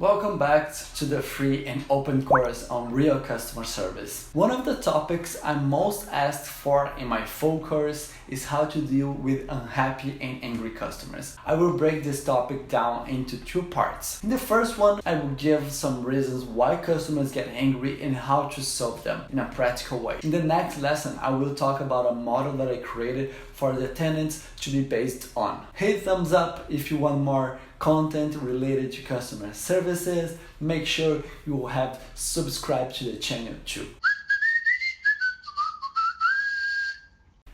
Welcome back to the free and open course on real customer service. One of the topics I'm most asked for in my full course is how to deal with unhappy and angry customers. I will break this topic down into two parts. In the first one, I will give some reasons why customers get angry and how to solve them in a practical way. In the next lesson, I will talk about a model that I created for the attendants to be based on. Hit thumbs up if you want more content related to customer services. Make sure you have subscribed to the channel too.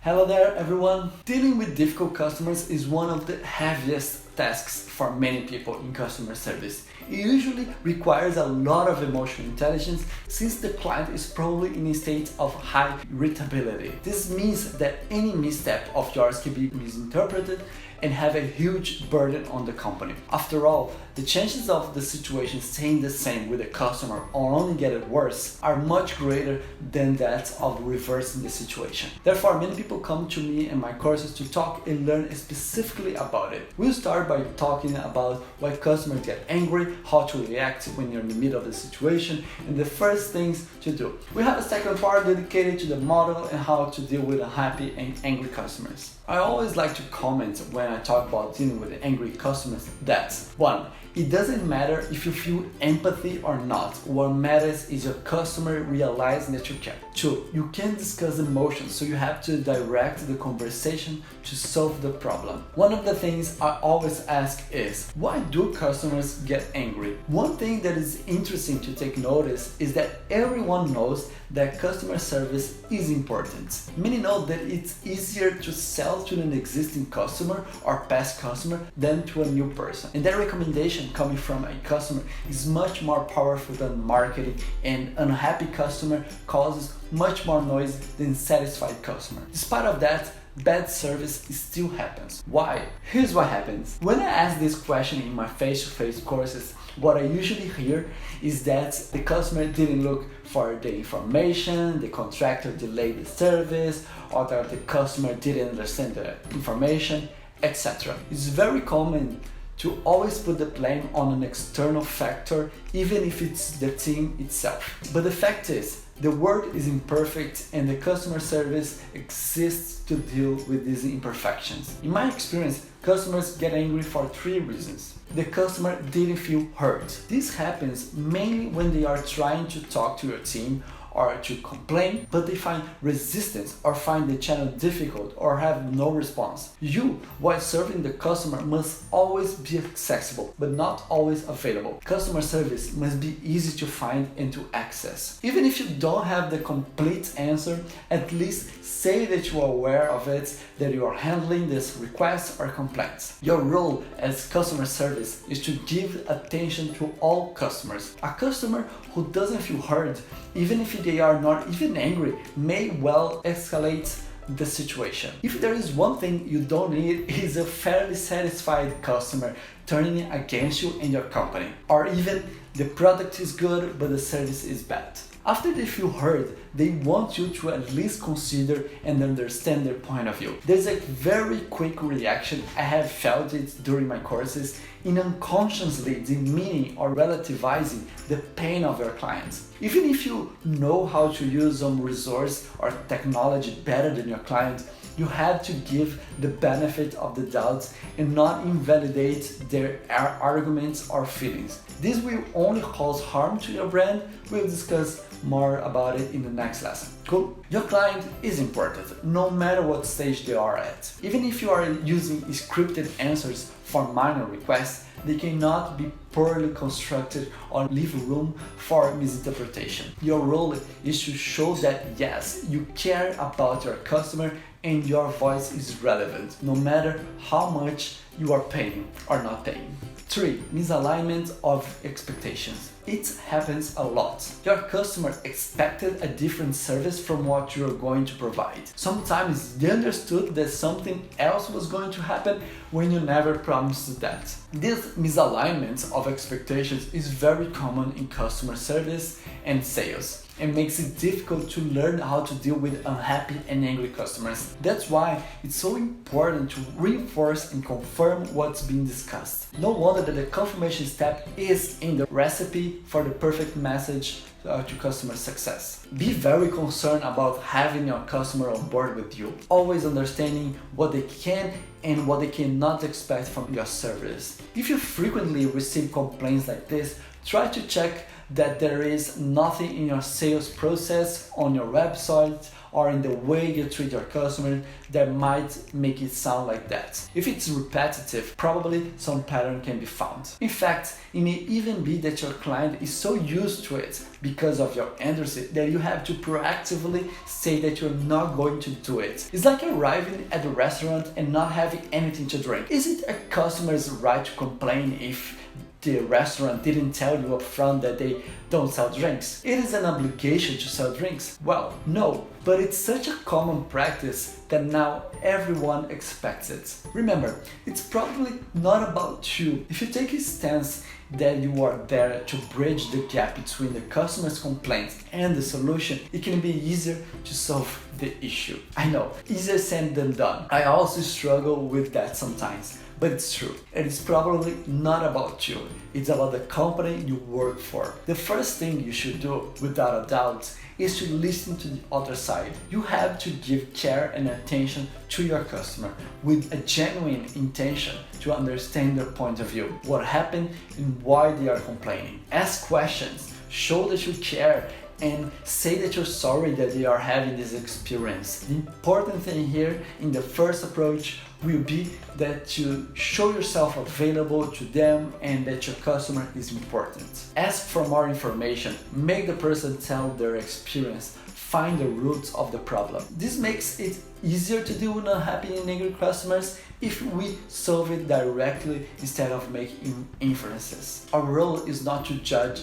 Hello there everyone! Dealing with difficult customers is one of the heaviest tasks for many people in customer service. It usually requires a lot of emotional intelligence since the client is probably in a state of high irritability. This means that any misstep of yours can be misinterpreted and have a huge burden on the company. After all, the chances of the situation staying the same with the customer or only getting worse are much greater than that of reversing the situation. Therefore, many people come to me and my courses to talk and learn specifically about it. We'll start by talking about why customers get angry, how to react when you're in the middle of the situation, and the first things to do. We have a second part dedicated to the model and how to deal with unhappy and angry customers. I always like to comment when I talk about dealing with angry customers that 1. It doesn't matter if you feel empathy or not. What matters is your customer realizing that you care. 2. You can't discuss emotions, so you have to direct the conversation to solve the problem. One of the things I always ask is, why do customers get angry? One thing that is interesting to take notice is that everyone knows that customer service is important. Many know that it's easier to sell to an existing customer or past customer than to a new person. And that recommendation coming from a customer is much more powerful than marketing, and unhappy customer causes much more noise than satisfied customer. Despite of that, bad service still happens. Why? Here's what happens. When I ask this question in my face-to-face courses, what I usually hear is that the customer didn't look for the information, the contractor delayed the service, or that the customer didn't understand the information, etc. It's very common to always put the blame on an external factor, even if it's the team itself. But the fact is, the world is imperfect and the customer service exists to deal with these imperfections. In my experience, customers get angry for 3 reasons. The customer didn't feel heard. This happens mainly when they are trying to talk to your team or to complain, but they find resistance or find the channel difficult or have no response. You, while serving the customer, must always be accessible, but not always available. Customer service must be easy to find and to access. Even if you don't have the complete answer, at least say that you are aware of it, that you are handling this request or complaints. Your role as customer service is to give attention to all customers. A customer who doesn't feel heard, even if they are not even angry, may well escalate the situation. If there is one thing you don't need, is a fairly satisfied customer turning against you and your company. Or even the product is good but the service is bad. After they feel heard, they want you to at least consider and understand their point of view. There's a very quick reaction, I have felt it during my courses, in unconsciously demeaning or relativizing the pain of your clients. Even if you know how to use some resource or technology better than your client, you have to give the benefit of the doubt and not invalidate their arguments or feelings. This will only cause harm to your brand. We'll discuss more about it in the next lesson. Cool? Your client is important, no matter what stage they are at. Even if you are using scripted answers for minor requests, they cannot be poorly constructed or leave room for misinterpretation. Your role is to show that yes, you care about your customer and your voice is relevant, no matter how much you are paying or not paying. 3. Misalignment of expectations. It happens a lot. Your customer expected a different service from what you are going to provide. Sometimes they understood that something else was going to happen when you never promised that. This misalignment of expectations is very common in customer service and sales, and makes it difficult to learn how to deal with unhappy and angry customers. That's why it's so important to reinforce and confirm confirm what's being discussed. No wonder that the confirmation step is in the recipe for the perfect message to customer success. Be very concerned about having your customer on board with you, always understanding what they can and what they cannot expect from your service. If you frequently receive complaints like this, try to check that there is nothing in your sales process, on your website, or in the way you treat your customer that might make it sound like that. If it's repetitive, probably some pattern can be found. In fact, it may even be that your client is so used to it because of your industry that you have to proactively say that you're not going to do it. It's like arriving at the restaurant and not having anything to drink. Is it a customer's right to complain if the restaurant didn't tell you up front that they don't sell drinks? It is an obligation to sell drinks? Well, no, but it's such a common practice that now everyone expects it. Remember, it's probably not about you. If you take a stance that you are there to bridge the gap between the customer's complaints and the solution, it can be easier to solve the issue. I know, easier said than done. I also struggle with that sometimes. But it's true, and it's probably not about you, it's about the company you work for. The first thing you should do, without a doubt, is to listen to the other side. You have to give care and attention to your customer with a genuine intention to understand their point of view, what happened and why they are complaining. Ask questions, show that you care, and say that you're sorry that they are having this experience. The important thing here in the first approach will be that you show yourself available to them and that your customer is important. Ask for more information, make the person tell their experience, find the roots of the problem. This makes it easier to deal with unhappy and angry customers if we solve it directly instead of making inferences. Our role is not to judge,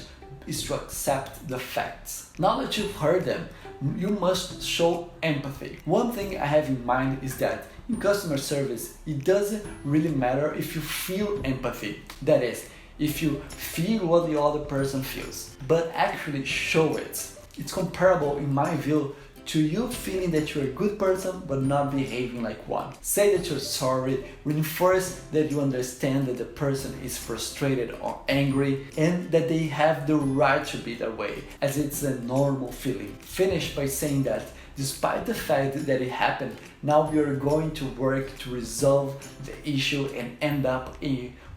is to accept the facts. Now that you've heard them, you must show empathy. One thing I have in mind is that in customer service, it doesn't really matter if you feel empathy. That is, if you feel what the other person feels, but actually show it. It's comparable, in my view, to you feeling that you're a good person but not behaving like one. Say that you're sorry, reinforce that you understand that the person is frustrated or angry and that they have the right to be that way, as it's a normal feeling. Finish by saying that despite the fact that it happened, now we are going to work to resolve the issue and end up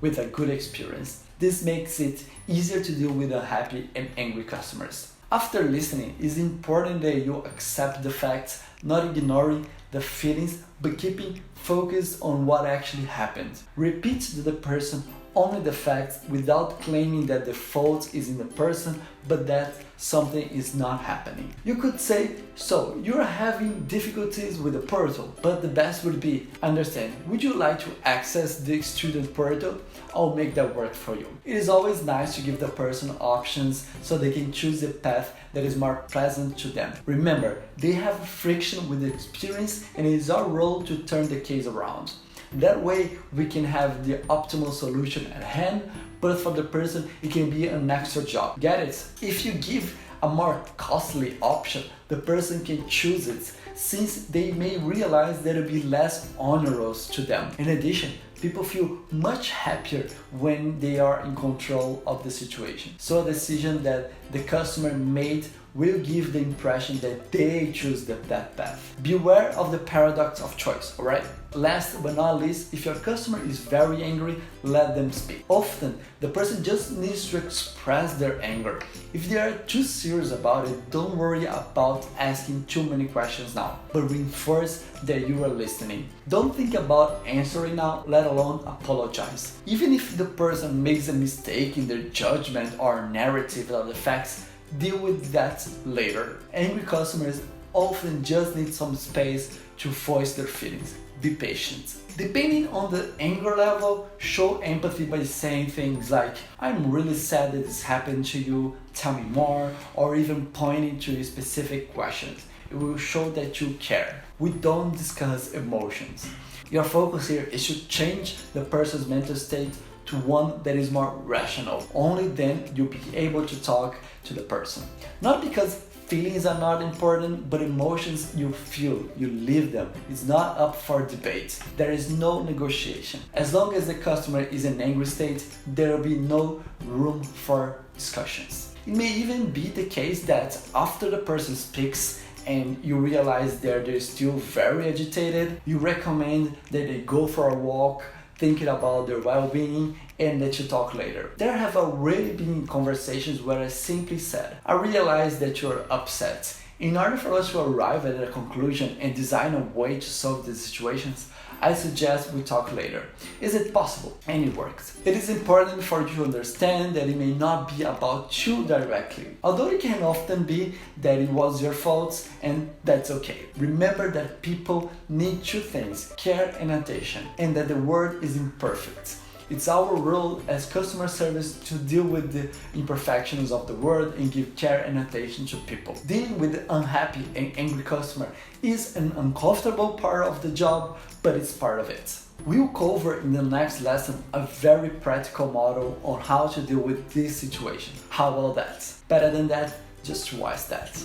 with a good experience. This makes it easier to deal with unhappy and angry customers. After listening, it's important that you accept the facts, not ignoring the feelings, but keeping focused on what actually happened. Repeat to the person only the facts without claiming that the fault is in the person, but that something is not happening. You could say, so you're having difficulties with the portal, but the best would be, understand, would you like to access the student portal? I'll make that work for you. It is always nice to give the person options so they can choose a path that is more pleasant to them. Remember, they have friction with the experience and it is our role to turn the case around. That way we can have the optimal solution at hand, but for the person it can be an extra job. Get it? If you give a more costly option, the person can choose it since they may realize that it will be less onerous to them. In addition, people feel much happier when they are in control of the situation. So a decision that the customer made will give the impression that they choose that path. Beware of the paradox of choice, alright? Last but not least, if your customer is very angry, let them speak. Often, the person just needs to express their anger. If they are too serious about it, don't worry about asking too many questions now, but reinforce that you are listening. Don't think about answering now, let alone apologize. Even if the person makes a mistake in their judgment or narrative of the facts, deal with that later. Angry customers often just need some space to voice their feelings. Be patient. Depending on the anger level, show empathy by saying things like, I'm really sad that this happened to you, tell me more, or even pointing to specific questions. It will show that you care. We don't discuss emotions. Your focus here is to change the person's mental state to one that is more rational. Only then you'll be able to talk to the person. Not because Feelings are not important, but emotions you feel, you live them. It's not up for debate. There is no negotiation. As long as the customer is in an angry state, there will be no room for discussions. It may even be the case that after the person speaks and you realize that they're still very agitated, you recommend that they go for a walk, thinking about their well-being, and that you talk later. There have already been conversations where I simply said, I realize that you're upset. In order for us to arrive at a conclusion and design a way to solve these situations, I suggest we talk later. Is it possible? And it works. It is important for you to understand that it may not be about you directly, although it can often be that it was your fault, and that's okay. Remember that people need two things, care and attention, and that the world is imperfect. It's our role as customer service to deal with the imperfections of the world and give care and attention to people. Dealing with the unhappy and angry customer is an uncomfortable part of the job, but it's part of it. We'll cover in the next lesson a very practical model on how to deal with this situation. How about that? Better than that, just twice that.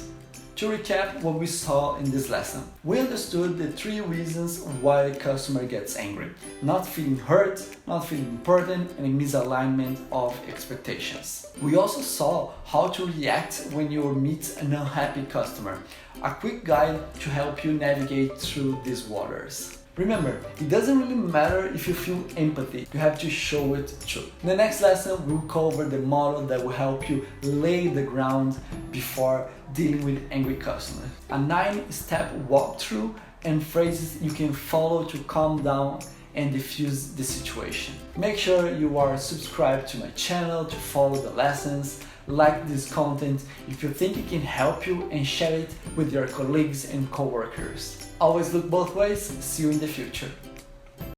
To recap what we saw in this lesson, we understood the 3 reasons why a customer gets angry: not feeling heard, not feeling important, and a misalignment of expectations. We also saw how to react when you meet an unhappy customer, a quick guide to help you navigate through these waters. Remember, it doesn't really matter if you feel empathy, you have to show it too. In the next lesson, we'll cover the model that will help you lay the ground before dealing with angry customers. A 9-step walkthrough and phrases you can follow to calm down and diffuse the situation. Make sure you are subscribed to my channel to follow the lessons, like this content if you think it can help you, and share it with your colleagues and coworkers. Always look both ways. See you in the future.